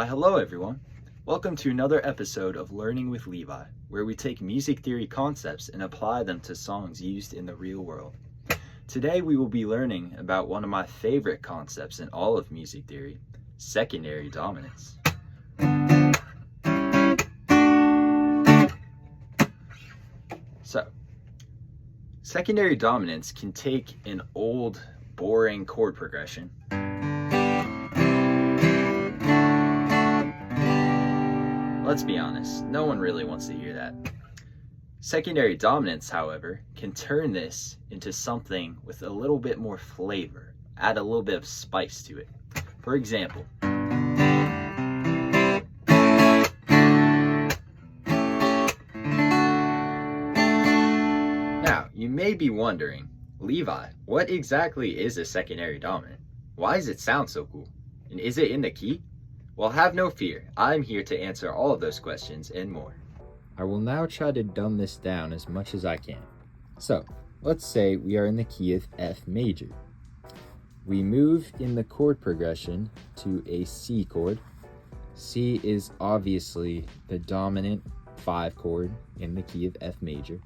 Why, hello everyone. Welcome to another episode of Learning with Levi, where we take music theory concepts and apply them to songs used in the real world. Today we will be learning about one of my favorite concepts in all of music theory, secondary dominance. So, secondary dominance can take an old, boring chord progression Let's be honest, no one really wants to hear that. Secondary dominance, however, can turn this into something with a little bit more flavor, add a little bit of spice to it. For example, now you may be wondering, Levi, what exactly is a secondary dominant? Why does it sound so cool? And is it in the key? Well, have no fear. I'm here to answer all of those questions and more. I will now try to dumb this down as much as I can. So, let's say we are in the key of F major. We move in the chord progression to a C chord. C is obviously the dominant 5 chord in the key of F major.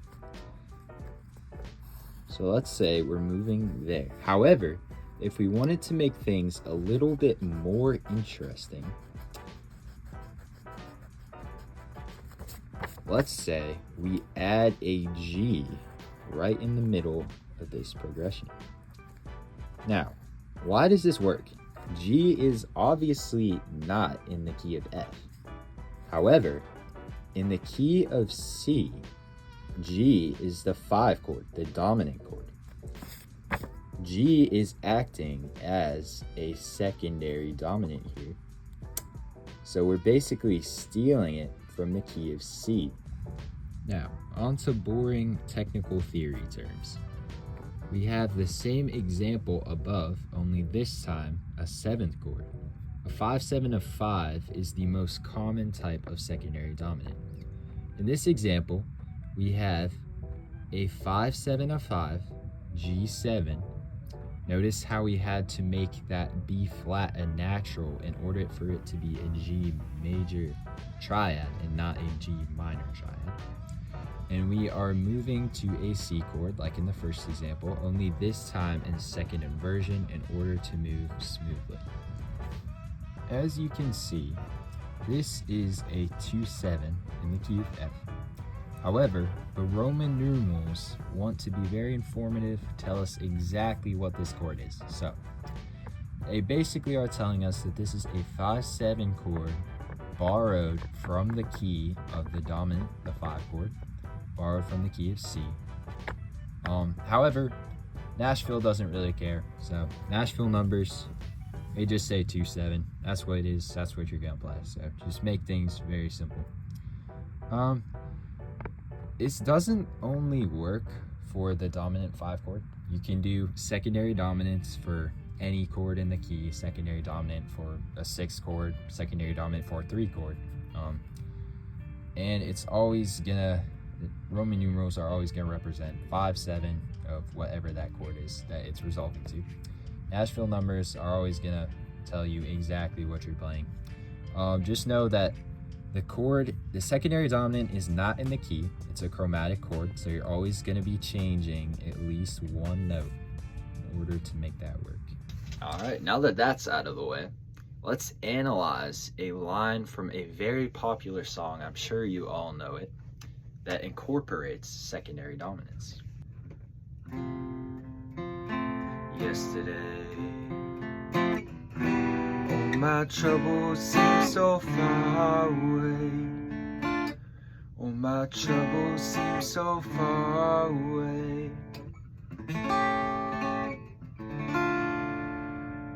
So let's say we're moving there. However, if we wanted to make things a little bit more interesting, let's say we add a G right in the middle of this progression. Now, why does this work? G is obviously not in the key of F. However, in the key of C, G is the 5 chord, the dominant chord. G is acting as a secondary dominant here. So we're basically stealing it from the key of C. Now, on to boring technical theory terms. We have the same example above, only this time a 7th chord. A 5-7 of 5 is the most common type of secondary dominant. In this example, we have a 5-7 of 5, G7. Notice how we had to make that B flat a natural in order for it to be a G major triad and not a G minor triad. And we are moving to a C chord like in the first example, only this time in second inversion in order to move smoothly. As you can see, this is a 2-7 in the key of F. However, the Roman numerals want to be very informative, tell us exactly what this chord is. So, they basically are telling us that this is a 5-7 chord borrowed from the key of the dominant, the 5 chord, borrowed from the key of C. However, Nashville doesn't really care. So, Nashville numbers, they just say 2-7. That's what it is. That's what you're gonna play. So, just make things very simple. This doesn't only work for the dominant 5 chord. You can do secondary dominance for any chord in the key, secondary dominant for a 6 chord, secondary dominant for a 3 chord. And it's always gonna, Roman numerals are always gonna represent 5-7 of whatever that chord is that it's resolving to. Nashville numbers are always gonna tell you exactly what you're playing. Just know that the chord, the secondary dominant is not in the key. It's a chromatic chord, so you're always going to be changing at least one note in order to make that work. All right, now that that's out of the way, let's analyze a line from a very popular song, I'm sure you all know it, that incorporates secondary dominance. Yesterday, all my troubles seem so far away. All my troubles seem so far away.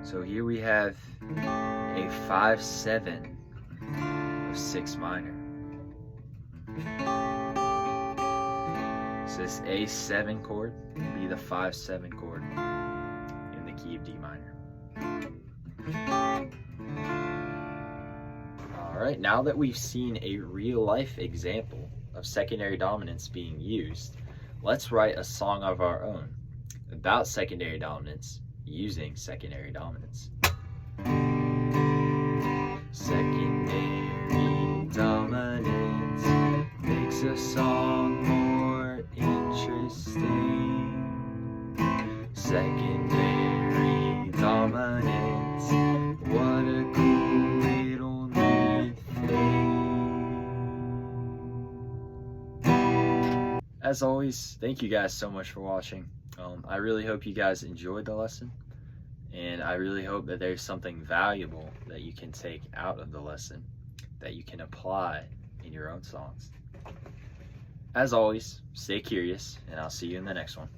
So here we have a 5-7 of 6 minor. So this A7 chord would be the 5-7 chord in the key of D minor. Alright, now that we've seen a real-life example of secondary dominance being used, let's write a song of our own about secondary dominance using secondary dominance. Secondary dominance makes a song more interesting. Secondary dominance, what a cool little neat thing. As always, thank you guys so much for watching. I really hope you guys enjoyed the lesson, and I really hope that there's something valuable that you can take out of the lesson that you can apply in your own songs. As always, stay curious, and I'll see you in the next one.